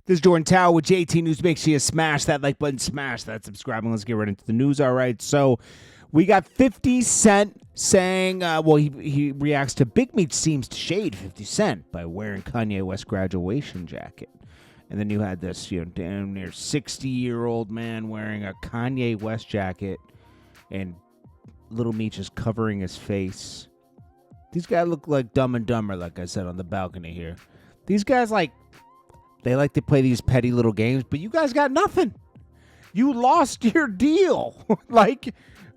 This is JordanTower with JT News. Make sure you smash that like button, smash that subscribe, and let's get right into the news. All right, so we got 50 Cent saying, he reacts to Big Meech seems to shade 50 Cent by wearing Kanye West graduation jacket. And then you had this, damn near 60-year-old man wearing a Kanye West jacket, and Little Meech is covering his face. These guys look like Dumb and Dumber, like I said on the balcony here. These guys, they like to play these petty little games, but you guys got nothing. You lost your deal.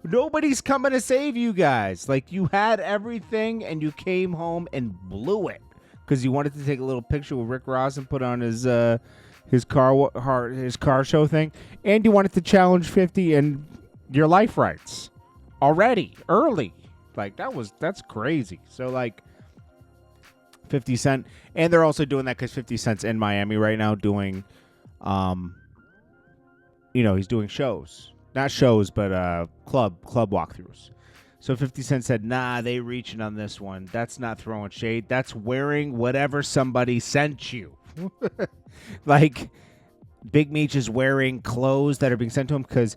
Nobody's coming to save you guys. You had everything, and you came home and blew it because you wanted to take a little picture with Rick Ross and put on his car show thing, and you wanted to challenge 50 and your life rights early. That's crazy. So 50 Cent, and they're also doing that because 50 Cent's in Miami right now doing, he's doing shows. Not shows, but club walkthroughs. So 50 Cent said, nah, they reaching on this one. That's not throwing shade. That's wearing whatever somebody sent you. Big Meech is wearing clothes that are being sent to him because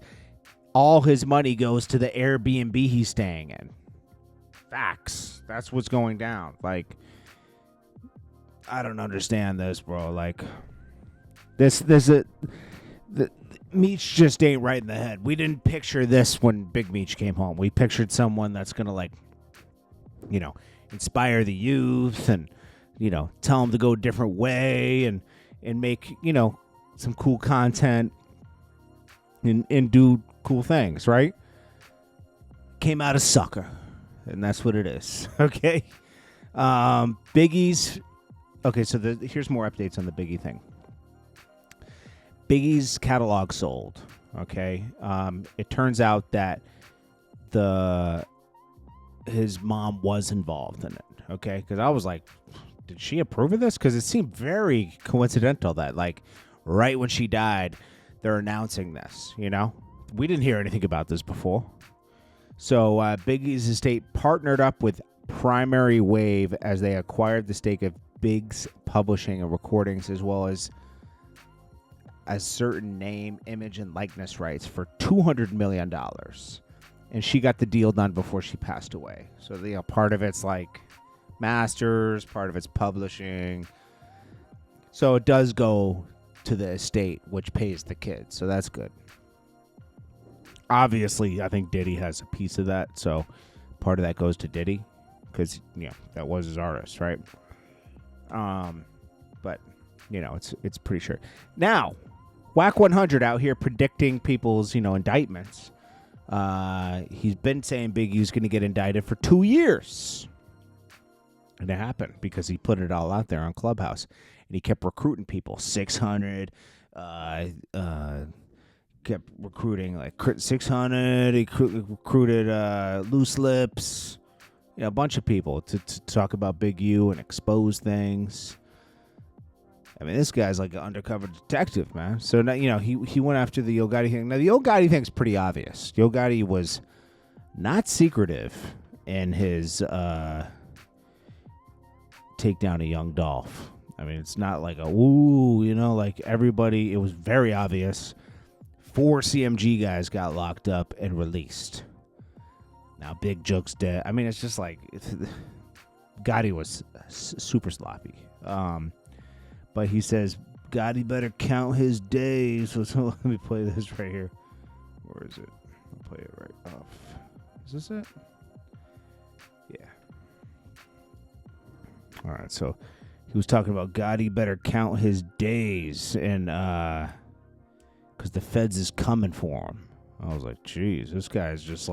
all his money goes to the Airbnb he's staying in. Facts. That's what's going down. I don't understand this, bro. Meech just ain't right in the head. We didn't picture this when Big Meech came home. We pictured someone that's gonna inspire the youth and tell them to go a different way and make some cool content and do cool things, right? Came out a sucker, and that's what it is. Okay. Biggie's. Okay, so here's more updates on the Biggie thing. Biggie's catalog sold. Okay, it turns out that his mom was involved in it. Okay, because I was like, did she approve of this? Because it seemed very coincidental that right when she died, they're announcing this. We didn't hear anything about this before. So Biggie's estate partnered up with Primary Wave as they acquired the stake of Big's publishing and recordings, as well as certain name, image, and likeness rights for $200 million. And she got the deal done before she passed away. So part of it's masters, part of it's publishing. So it does go to the estate, which pays the kids. So that's good. Obviously, I think Diddy has a piece of that. So part of that goes to Diddy because that was his artist, right? But it's pretty sure. Now, Wack 100 out here predicting people's indictments. He's been saying Biggie's going to get indicted for 2 years, and it happened because he put it all out there on Clubhouse, and he kept recruiting people. 600, kept recruiting 600. He recruited Loose Lips. A bunch of people to talk about Big U and expose things. I mean, this guy's like an undercover detective, man. So now, he went after the Yo Gotti thing. Now, the Yo Gotti thing's pretty obvious. Yo Gotti was not secretive in his takedown of Young Dolph. I mean, it's not like everybody. It was very obvious. 4 CMG guys got locked up and released. Now, Big Joke's dead. I mean, it's just Gotti was super sloppy. But he says, Gotti better count his days. So let me play this right here. Where is it? I'll play it right off. Is this it? Yeah. All right, so he was talking about Gotti better count his days, and because the feds is coming for him. I was like, geez, this guy's just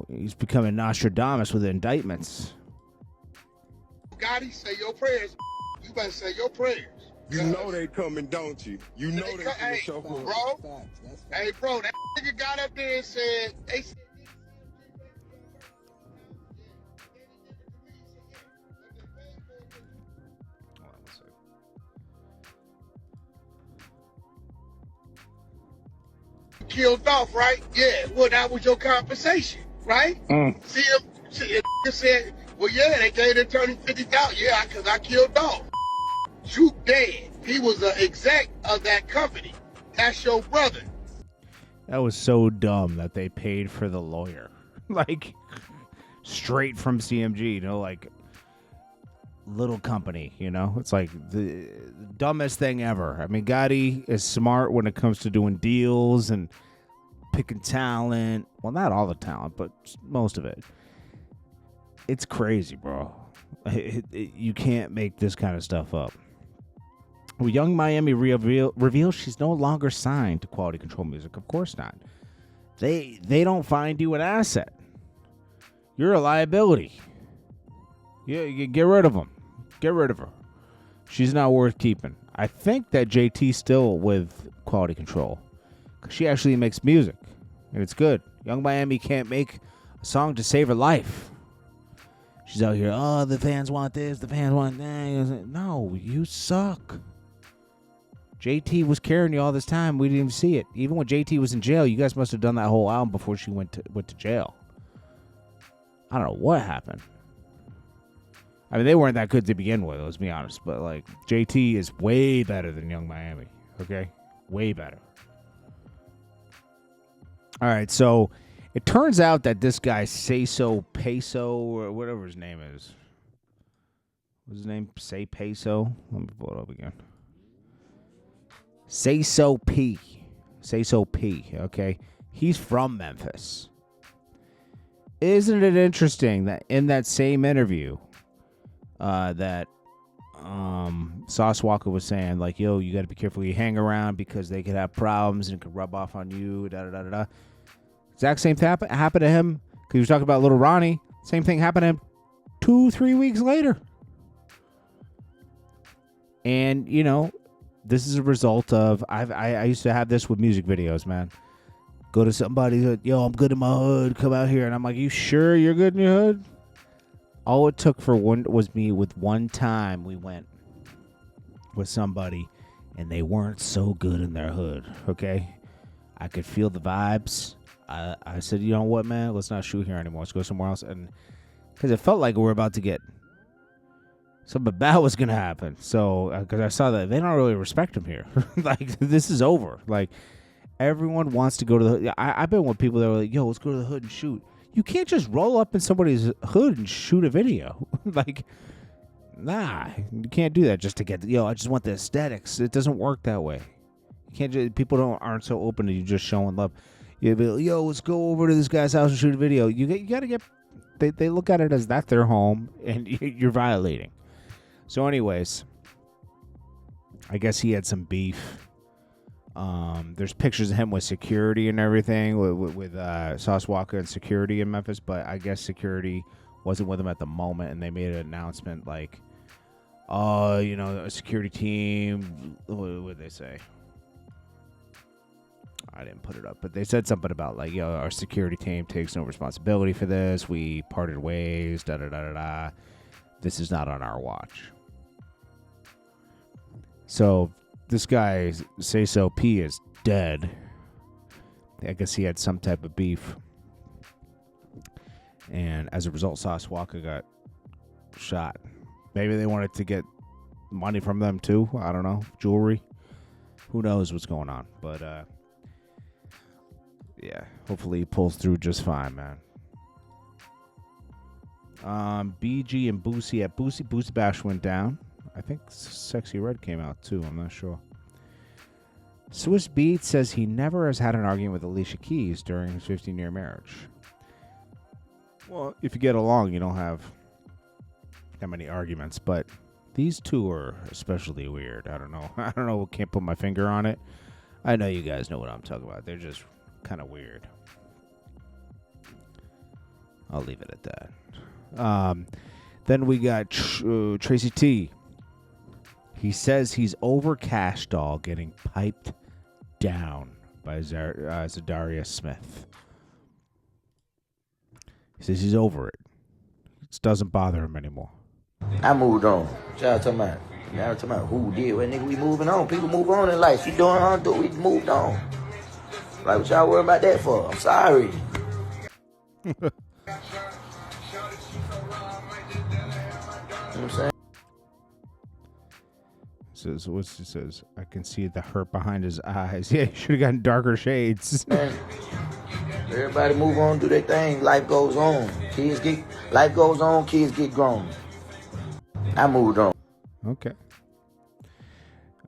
he's becoming Nostradamus with the indictments. Gotti, say your prayers. You better say your prayers. You know they coming, don't you? You know they coming. Hey, bro. Hey, bro, that nigga got up there and said, killed off, right? Yeah, well, that was your compensation, right? See him said, well, yeah, they gave the attorney $50,000. Yeah, because I killed off. Juke dead. He was an exec of that company. That's your brother. That was so dumb that they paid for the lawyer. Like, straight from CMG, like, little company, It's like the dumbest thing ever. I mean, Gotti is smart when it comes to doing deals and picking talent. Well, not all the talent, but most of it. It's crazy, bro. You can't make this kind of stuff up. Well, Young Miami reveals she's no longer signed to Quality Control Music. Of course not. They don't find you an asset. You're a liability. You get rid of them. Get rid of her. She's not worth keeping. I think that JT's still with Quality Control, because she actually makes music, and it's good. Young Miami can't make a song to save her life. She's out here, oh, the fans want this, the fans want that. No, you suck. JT was carrying you all this time. We didn't even see it. Even when JT was in jail, you guys must have done that whole album before she went to jail. I don't know what happened. I mean, they weren't that good to begin with, let's be honest. But, like, JT is way better than Young Miami, okay? Way better. All right, so it turns out that this guy, Sayso Peso, or whatever his name is. What's his name? Say Peso? Let me pull it up again. Sayso P, okay? He's from Memphis. Isn't it interesting that in that same interview that Sauce Walka was saying, like, yo, you got to be careful who you hang around because they could have problems and it could rub off on you, da-da-da-da-da. Exact same thing happened to him because he was talking about Little Ronnie. Same thing happened to him 2-3 weeks later. And, this is a result of, I used to have this with music videos, man. Go to somebody, yo, I'm good in my hood, come out here. And I'm like, you sure you're good in your hood? All it took for was me with one time we went with somebody and they weren't so good in their hood, okay? I could feel the vibes. I said, you know what, man? Let's not shoot here anymore. Let's go somewhere else. And because it felt like we were about to get something bad was going to happen. So, because I saw that they don't really respect him here. Like, this is over. Like, everyone wants to go to the hood. I've been with people that were like, yo, let's go to the hood and shoot. You can't just roll up in somebody's hood and shoot a video. Like, nah, you can't do that just to get, I just want the aesthetics. It doesn't work that way. You can't just, people aren't so open to you just showing love. You be like, yo, let's go over to this guy's house and shoot a video. You got to get, they look at it as that's their home and you're violating. So anyways, I guess he had some beef. There's pictures of him with security and everything with Sauce Walka and security in Memphis, but I guess security wasn't with him at the moment, and they made an announcement like, oh, a security team, what did they say? I didn't put it up, but they said something about like, our security team takes no responsibility for this. We parted ways, da-da-da-da-da. This is not on our watch. So this guy, Sayso P, is dead. I guess he had some type of beef. And as a result, Sauce Walka got shot. Maybe they wanted to get money from them too. I don't know. Jewelry. Who knows what's going on. But, yeah, hopefully he pulls through just fine, man. BG and Boosie at Boosie Bash went down. I think Sexy Red came out too. I'm not sure. Swiss Beats says he never has had an argument with Alicia Keys during his 15-year marriage. Well, if you get along, you don't have that many arguments. But these two are especially weird. I don't know. Can't put my finger on it. I know you guys know what I'm talking about. They're just kind of weird. I'll leave it at that. Then we got Tracy T. He says he's over Cash Doll getting piped down by Zadarius Smith. He says he's over it. It doesn't bother him anymore. I moved on. Y'all talking about, who did what, nigga, we moving on. People move on in life. She doing her do, we moved on. Like, what y'all worry about that for? I'm sorry. You know what I'm saying? What's it says? I can see the hurt behind his eyes. Yeah, he should have gotten darker shades. Everybody move on, do their thing. Life goes on. Life goes on. Kids get grown. I moved on. Okay.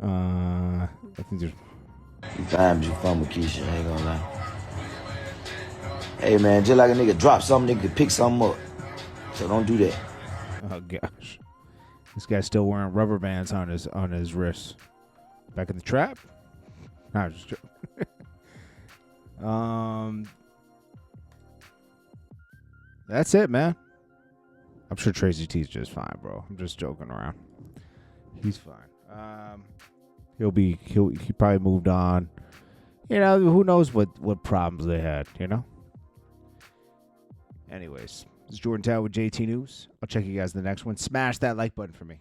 I think there's. Sometimes you fumble, Keisha. I ain't gonna lie. Hey man, just like a nigga drop something, nigga can pick something up. So don't do that. Oh gosh, this guy's still wearing rubber bands on his wrists. Back in the trap? No, I'm just joking. That's it, man. I'm sure Tracy T's just fine, bro. I'm just joking around. He's fine. He probably moved on. You know, who knows what problems they had, you know? Anyways, this is Jordan Tower with JT News. I'll check you guys in the next one. Smash that like button for me.